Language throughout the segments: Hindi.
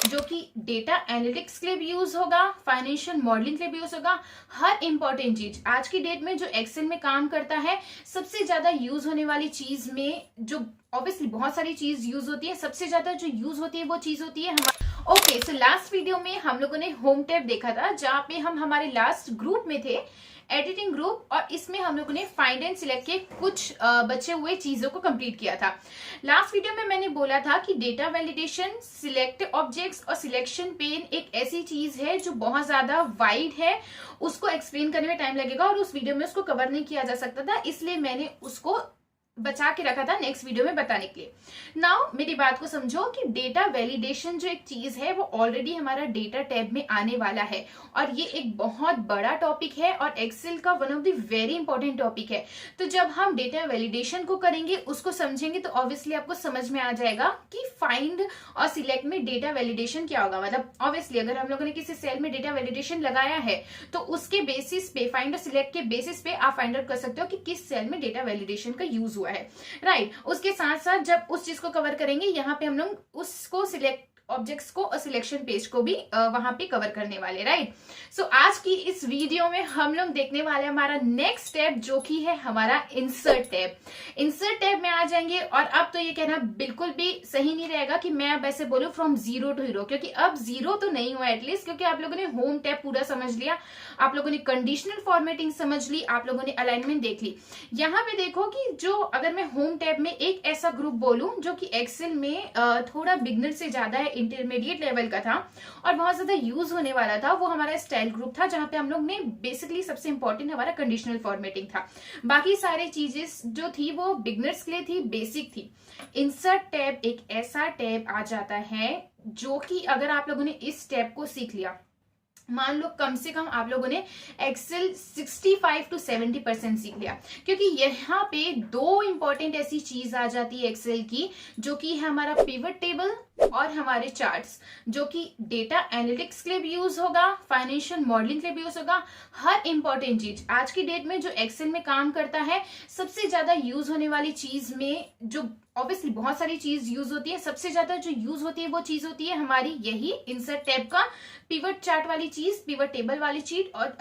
जो कि डेटा एनालिटिक्स के लिए भी यूज होगा, फाइनेंशियल मॉडलिंग के लिए भी यूज होगा। हर इंपॉर्टेंट चीज आज की डेट में जो एक्सेल में काम करता है, सबसे ज्यादा यूज होने वाली चीज में जो ऑब्वियसली बहुत सारी चीज यूज होती है, सबसे ज्यादा जो यूज होती है वो चीज होती है हमारी। ओके, सो लास्ट वीडियो में हम लोगों ने होम टैब देखा था, जहां पे हम हमारे लास्ट ग्रुप में थे, एडिटिंग ग्रुप, और इसमें हम लोगों ने फाइंड एंड सिलेक्ट के कुछ बचे हुए चीजों को कंप्लीट किया था। लास्ट वीडियो में मैंने बोला था कि डेटा वैलिडेशन, सिलेक्ट ऑब्जेक्ट्स और सिलेक्शन पेन एक ऐसी चीज है जो बहुत ज्यादा वाइड है, उसको एक्सप्लेन करने में टाइम लगेगा और उस वीडियो में उसको कवर नहीं किया जा सकता था, इसलिए मैंने उसको बचा के रखा था नेक्स्ट वीडियो में बताने के लिए। नाउ मेरी बात को समझो कि डेटा वैलिडेशन जो एक चीज है वो ऑलरेडी हमारा डेटा टैब में आने वाला है, और ये एक बहुत बड़ा टॉपिक है और एक्सेल का one of the very important topic है। तो जब हम डेटा वैलिडेशन को करेंगे, उसको समझेंगे, तो ऑब्वियसली आपको समझ में आ जाएगा कि फाइंड और सिलेक्ट में डेटा वैलिडेशन क्या होगा। मतलब ऑब्वियसली अगर हम लोगों ने किसी सेल में डेटा वैलिडेशन लगाया है तो उसके बेसिस पे, फाइंड और सिलेक्ट के बेसिस पे आप फाइंड आउट कर सकते हो कि किस सेल में डेटा वैलिडेशन का यूज हुआ है, राइट। उसके साथ साथ जब उस चीज को कवर करेंगे, यहाँ पे हम लोग उसको सिलेक्ट ऑब्जेक्ट्स को और सिलेक्शन पेज को भी वहां पे कवर करने वाले, राइट। सो आज की इस वीडियो में हम लोग देखने वाले हमारा नेक्स्ट स्टेप, जो कि है हमारा इंसर्ट टैब। इंसर्ट टैब में आ जाएंगे, और अब तो ये कहना बिल्कुल भी सही नहीं रहेगा कि मैं अब ऐसे बोलूं फ्रॉम जीरो टू हीरो, क्योंकि अब जीरो तो नहीं हुआ एटलीस्ट, क्योंकि आप लोगों ने होम टैब पूरा समझ लिया, आप लोगों ने कंडीशनल फॉर्मेटिंग समझ ली, आप लोगों ने अलाइनमेंट देख ली। यहाँ पे देखो कि जो अगर मैं होम टैब में एक ऐसा ग्रुप बोलूं जो कि एक्सेल में थोड़ा बिगनर से ज्यादा है, इंटरमीडिएट लेवल का था और बहुत ज्यादा यूज होने वाला था, वो हमारा स्टाइल ग्रुप था, जहां पे हम लोग ने बेसिकली सबसे इंपॉर्टेंट हमारा कंडीशनल फॉर्मेटिंग था। बाकी सारी चीजें जो थी वो बिगनर्स के लिए थी, बेसिक थी। इंसर्ट टैब एक ऐसा टैब आ जाता है जो कि अगर आप लोगों ने इस टैब को सीख लिया, मान लो कम से कम आप लोगों ने एक्सेल 65 to 70% सीख लिया, क्योंकि यहाँ पे दो इंपॉर्टेंट ऐसी चीज आ जाती है एक्सेल की, जो कि है हमारा पिवट टेबल और हमारे चार्ट्स, जो कि डेटा एनालिटिक्स के लिए भी यूज होगा, फाइनेंशियल मॉडलिंग के लिए भी यूज होगा। हर इंपॉर्टेंट चीज आज की डेट में जो एक्सेल में काम करता है, सबसे ज्यादा यूज होने वाली चीज में जो ऑब्वियसली बहुत सारी चीज यूज होती है, सबसे ज्यादा जो यूज होती है वो चीज होती है हमारी यही इंसर्ट टैब का पिवट चार्ट वाली चीज, पिवट टेबल वाली चीज और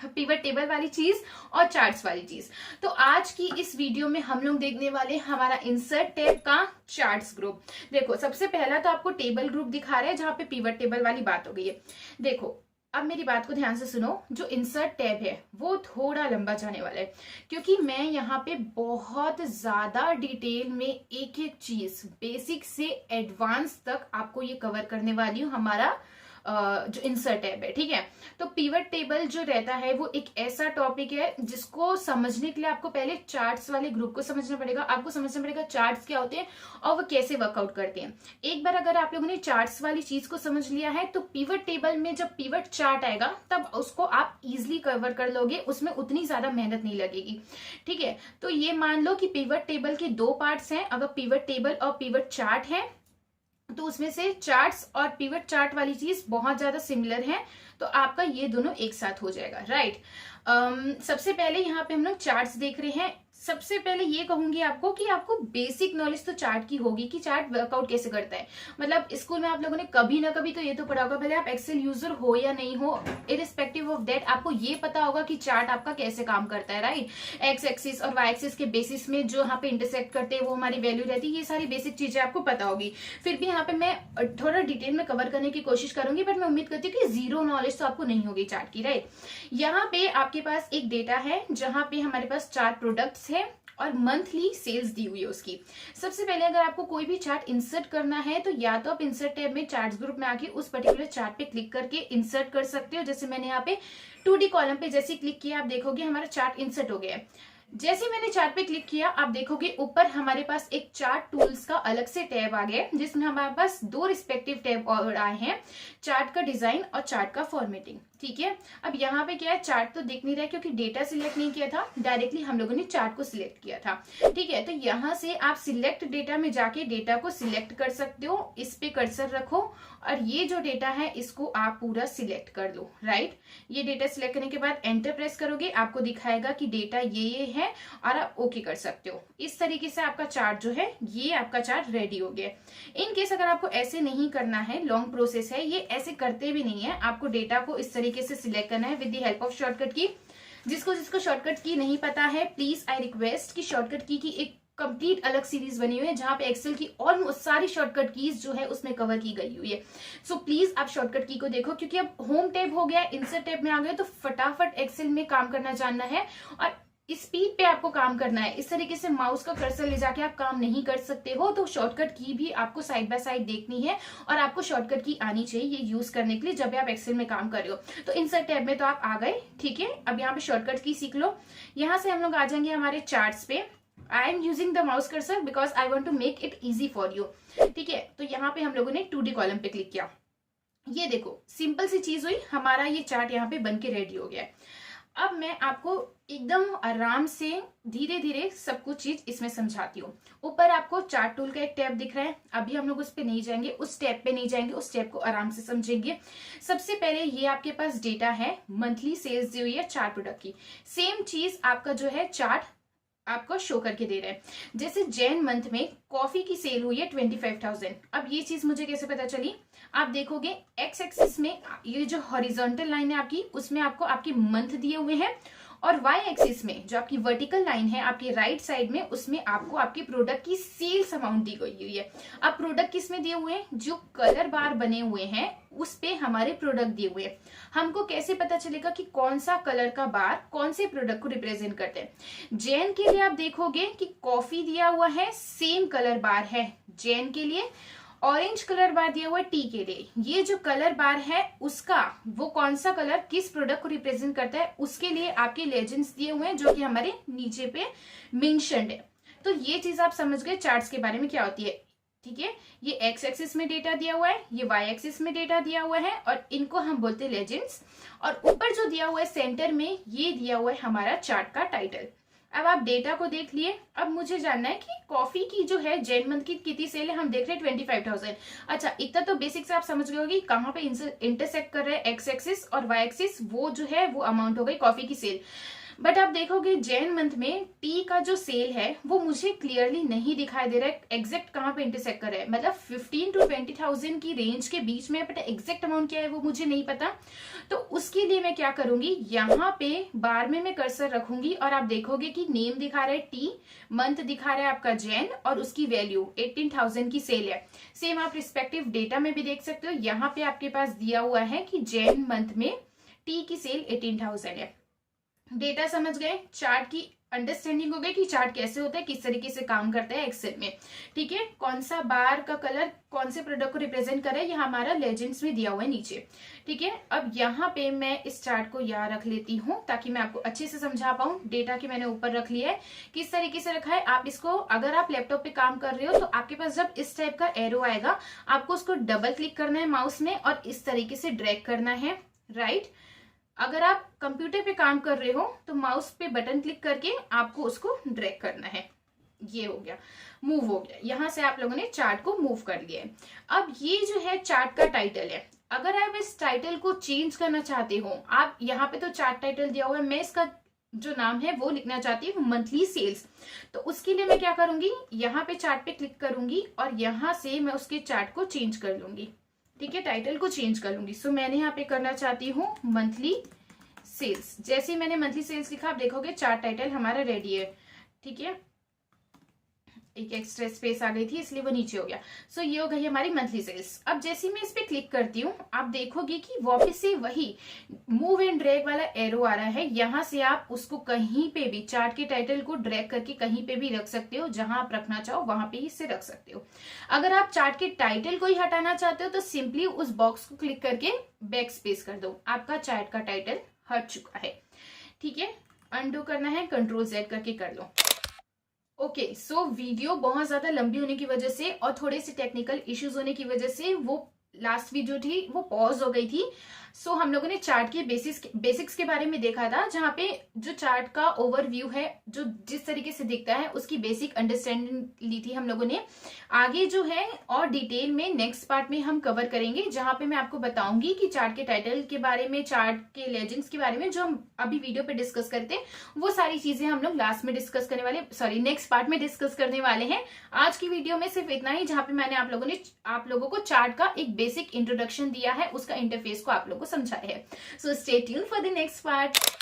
पिवट टेबल वाली चीज और चार्ट्स वाली चीज। तो आज की इस वीडियो में हम लोग देखने वाले हमारा इंसर्ट टैब का चार्ट्स ग्रुप। देखो सबसे पहला तो आपको टेबल ग्रुप दिखा रहे हैं, जहां पे पिवट टेबल वाली बात हो गई है। देखो अब मेरी बात को ध्यान से सुनो, जो इंसर्ट टैब है वो थोड़ा लंबा जाने वाला है, क्योंकि मैं यहाँ पे बहुत ज्यादा डिटेल में एक एक चीज बेसिक से एडवांस तक आपको ये कवर करने वाली हूँ, हमारा जो इंसर्ट टैब है, ठीक है। तो पिवट टेबल जो रहता है वो एक ऐसा टॉपिक है जिसको समझने के लिए आपको पहले चार्ट्स वाले ग्रुप को समझना पड़ेगा, आपको समझना पड़ेगा चार्ट्स क्या होते हैं और वो कैसे वर्कआउट करते हैं। एक बार अगर आप लोगों ने चार्ट्स वाली चीज को समझ लिया है, तो पिवट टेबल में जब पिवट चार्ट आएगा तब उसको आप इजिली कवर कर लोगे, उसमें उतनी ज्यादा मेहनत नहीं लगेगी, ठीक है। तो ये मान लो कि पिवट टेबल के दो पार्ट्स हैं, अगर पिवट टेबल और पिवट चार्ट है तो उसमें से चार्ट्स और पिवट चार्ट वाली चीज बहुत ज्यादा सिमिलर है, तो आपका ये दोनों एक साथ हो जाएगा, राइट। सबसे पहले यहाँ पे हम लोग चार्ट्स देख रहे हैं। सबसे पहले ये कहूंगी आपको कि आपको बेसिक नॉलेज तो चार्ट की होगी कि चार्ट वर्कआउट कैसे करता है। मतलब स्कूल में आप लोगों ने कभी ना कभी तो ये तो पढ़ा होगा, भले आप एक्सेल यूजर हो या नहीं हो, इरिस्पेक्टिव ऑफ दैट आपको ये पता होगा कि चार्ट आपका कैसे काम करता है, राइट। एक्स एक्सिस और वाई एक्सिस के बेसिस में जो यहाँ पे इंटरसेक्ट करते हैं वो हमारी वैल्यू रहती है, ये सारी बेसिक चीजें आपको पता होगी। फिर भी यहाँ पे मैं थोड़ा डिटेल में कवर करने की कोशिश करूंगी, बट मैं उम्मीद करती हूँ कि जीरो नॉलेज तो आपको नहीं होगी चार्ट की, राइट। यहाँ पे आपके पास एक डेटा है जहां पे हमारे पास 4 प्रोडक्ट्स है और मंथली सेल्स दी हुई है उसकी। सबसे पहले अगर आपको कोई भी चार्ट इंसर्ट करना है, तो या तो आप इंसर्ट टैब में चार्ट्स ग्रुप में आके उस पर्टिकुलर चार्ट पे क्लिक करके इंसर्ट कर सकते हो। जैसे मैंने यहाँ पे 2D कॉलम पे जैसे क्लिक किया, आप देखोगे हमारा चार्ट इंसर्ट हो गया है। जैसे मैंने चार्ट पे क्लिक किया, आप देखोगे ऊपर हमारे पास एक चार्ट टूल्स का अलग से टैब आ गया, जिसमें हमारे पास 2 रिस्पेक्टिव टैब और आए हैं, चार्ट का डिजाइन और चार्ट का फॉर्मेटिंग। ठीक है। अब यहाँ पे क्या है, चार्ट तो दिख नहीं रहा है क्योंकि डेटा सिलेक्ट नहीं किया था, डायरेक्टली हम लोगों ने चार्ट को सिलेक्ट किया था। ठीक है, तो यहाँ से आप सिलेक्ट डेटा में जाके डेटा को सिलेक्ट कर सकते हो, इस पे कर्सर रखो और ये जो डेटा है इसको आप पूरा सिलेक्ट कर लो। राइट, ये डेटा सिलेक्ट करने के बाद एंटर प्रेस करोगे, आपको दिखाएगा कि डेटा ये है और आप ओके कर सकते हो। इस तरीके से आपका चार्ट जो है, ये आपका चार्ट रेडी हो गया। इन केस अगर आपको ऐसे नहीं करना है, लॉन्ग प्रोसेस है, ये ऐसे करते भी नहीं है, आपको डेटा को इस तरीके से सिलेक्ट करना है with the help of shortcut की। जिसको शॉर्टकट की नहीं पता है, प्लीज आई रिक्वेस्ट कि शॉर्टकट की एक कंप्लीट अलग सीरीज बनी हुई है जहां पे एक्सेल की ऑलमोस्ट सारी शॉर्टकट कीज जो है उसमें कवर की गई हुई है। सो प्लीज आप शॉर्टकट की को देखो, क्योंकि अब होम टैब हो गया, इंसर्ट टैब में आ गए, तो फटाफट एक्सेल में काम करना जानना है और स्पीड पे आपको काम करना है। इस तरीके से माउस का कर्सर ले जाके आप काम नहीं कर सकते हो, तो शॉर्टकट की भी आपको साइड बाय साइड देखनी है और आपको शॉर्टकट की आनी चाहिए ये यूज करने के लिए जब आप एक्सेल में काम कर रहे हो। तो इंसर्ट टैब में तो आप आ गए, ठीक है। अब यहाँ पे शॉर्टकट की सीख लो। यहाँ से हम लोग आ जाएंगे हमारे चार्ट्स पे। I am using the mouse cursor because I want to make it easy for you, ठीक है। तो यहाँ पे हम लोगों ने 2D कॉलम पे क्लिक किया। ये देखो सिंपल सी चीज हुई, हमारा ये चार्ट यहाँ पे बन के रेडी हो गया है। अब मैं आपको एकदम आराम से धीरे धीरे सब कुछ चीज इसमें समझाती हूँ। ऊपर आपको चार्ट टूल का एक टैब दिख रहा है, अभी हम लोग उस पे नहीं जाएंगे, उस टैब पे नहीं जाएंगे, उस टैब को आराम से समझेंगे। सबसे पहले ये आपके पास डेटा है, मंथली सेल्स दी हुई है 4 प्रोडक्ट की। सेम चीज आपका जो है चार्ट आपको शो करके दे रहे हैं। जैसे जैन मंथ में कॉफी की सेल हुई है 25,000। अब ये चीज मुझे कैसे पता चली, आप देखोगे एक्स एक्सिस में ये जो हॉरिजॉन्टल लाइन है आपकी, उसमें आपको आपके मंथ दिए हुए हैं और वाई एक्सिस में जो आपकी वर्टिकल लाइन है आपके राइट साइड में, उसमें आपको आपके प्रोडक्ट की सेल्स अमाउंट दी गई हुई है। अब प्रोडक्ट किस में दिए हुए हैं, जो कलर बार बने हुए हैं उस पे हमारे प्रोडक्ट दिए हुए हैं। हमको कैसे पता चलेगा कि कौन सा कलर का बार कौन से प्रोडक्ट को रिप्रेजेंट करते हैं। जैन के लिए आप देखोगे कि कॉफी दिया हुआ है, सेम कलर बार है जैन के लिए। ऑरेंज कलर बार दिया हुआ है टी के लिए। ये जो कलर बार है उसका वो कौन सा कलर किस प्रोडक्ट को रिप्रेजेंट करता है उसके लिए आपके लेजेंड्स दिए हुए हैं जो कि हमारे नीचे पे मेंशन्ड है। तो ये चीज आप समझ गए चार्ट्स के बारे में क्या होती है, ठीक है। ये एक्स एक्सिस में डेटा दिया हुआ है, ये वाई एक्सिस में डेटा दिया हुआ है और इनको हम बोलते हैं लेजेंड्स। और ऊपर जो दिया हुआ है सेंटर में, ये दिया हुआ है हमारा चार्ट का टाइटल। अब आप डेटा को देख लिए, अब मुझे जानना है कि कॉफी की जो है जैन मंथ की कितनी सेल है। हम देख रहे हैं 25,000। अच्छा, इतना तो बेसिक से आप समझ गए होगी कहाँ पे इंटरसेक्ट कर रहे हैं एक्स एक्सिस और वाई एक्सिस, वो जो है वो अमाउंट हो गई कॉफी की सेल। बट आप देखोगे जैन मंथ में टी का जो सेल है वो मुझे क्लियरली नहीं दिखाई दे रहा है एग्जैक्ट कहाँ पे इंटरसेक्ट कर रहा है। मतलब 15 to 20,000 की रेंज के बीच में, बट एग्जैक्ट अमाउंट क्या है वो मुझे नहीं पता। तो उसके लिए मैं क्या करूंगी, यहाँ पे बार में मैं कर्सर रखूंगी और आप देखोगे कि नेम दिखा रहा है टी, मंथ दिखा रहा है आपका जैन और उसकी वैल्यू 18,000 की सेल है। सेम आप रिस्पेक्टिव डेटा में भी देख सकते हो, यहाँ पे आपके पास दिया हुआ है कि जैन मंथ में टी की सेल 18,000 है। डेटा समझ गए, चार्ट की अंडरस्टैंडिंग हो गई कि चार्ट कैसे होता है, किस तरीके से काम करता है एक्सेल में, ठीक है। कौन सा बार का कलर कौन से प्रोडक्ट को रिप्रेजेंट कर रहा है, ये हमारा लेजेंड्स में दिया हुआ है नीचे, ठीक है। अब यहाँ पे मैं इस चार्ट को यहाँ रख लेती हूँ ताकि मैं आपको अच्छे से समझा पाऊँ। डेटा के मैंने ऊपर रख लिया है, किस तरीके से रखा है आप इसको, अगर आप लैपटॉप पे काम कर रहे हो तो आपके पास जब इस टाइप का एरो आएगा आपको उसको डबल क्लिक करना है माउस में और इस तरीके से ड्रैग करना है, राइट। अगर आप कंप्यूटर पे काम कर रहे हो तो माउस पे बटन क्लिक करके आपको उसको ड्रैग करना है। ये हो गया, मूव हो गया। यहां से आप लोगों ने चार्ट को मूव कर लिया है। अब ये जो है चार्ट का टाइटल है, अगर आप इस टाइटल को चेंज करना चाहते हो, आप यहाँ पे तो चार्ट टाइटल दिया हुआ है, मैं इसका जो नाम है वो लिखना चाहती हूँ मंथली सेल्स। तो उसके लिए मैं क्या करूंगी, यहाँ पे चार्ट पे क्लिक करूंगी और यहाँ से मैं उसके चार्ट को चेंज कर लूंगी, ठीक है, टाइटल को चेंज कर लूंगी। सो मैंने यहाँ पे करना चाहती हूँ मंथली सेल्स। जैसे ही मैंने मंथली सेल्स लिखा आप देखोगे चार्ट टाइटल हमारा रेडी है, ठीक है। एक एक्स्ट्रा स्पेस आ गई थी इसलिए वो नीचे हो गया। सो ये हो गई हमारी मंथली सेल्स। अब जैसे मैं इस पे क्लिक करती हूँ आप देखोगे कि वापस से वही मूव एंड ड्रैग वाला एरो आ रहा है। यहाँ से आप उसको कहीं पे भी चार्ट के टाइटल को ड्रैग करके कहीं पे भी रख सकते हो, जहां आप रखना चाहो वहां पे ही इसे रख सकते हो। अगर आप चार्ट के टाइटल को ही हटाना चाहते हो तो सिंपली उस बॉक्स को क्लिक करके बैक स्पेस कर दो, आपका चार्ट का टाइटल हट चुका है, ठीक है। अनडू करना है, कंट्रोल Z करके कर लो। सो वीडियो बहुत ज्यादा लंबी होने की वजह से और थोड़े से टेक्निकल इश्यूज होने की वजह से वो लास्ट वीडियो थी वो पॉज हो गई थी। सो हम लोगों ने चार्ट के बेसिक्स के बारे में देखा था, जहाँ पे जो चार्ट का ओवरव्यू है, जो जिस तरीके से दिखता है उसकी बेसिक अंडरस्टैंडिंग ली थी हम लोगों ने। आगे जो है और डिटेल में नेक्स्ट पार्ट में हम कवर करेंगे, जहाँ पे मैं आपको बताऊंगी कि चार्ट के टाइटल के बारे में, चार्ट के लेजेंड्स के बारे में, जो हम अभी वीडियो पे डिस्कस करते हैं वो सारी चीजें हम लोग लास्ट में डिस्कस करने वाले, सॉरी नेक्स्ट पार्ट में डिस्कस करने वाले हैं। आज की वीडियो में सिर्फ इतना ही, जहाँ पे मैंने आप लोगों को चार्ट का एक बेसिक इंट्रोडक्शन दिया है, उसका इंटरफेस को आप लोगों को समझाया है। So stay tuned for the next part.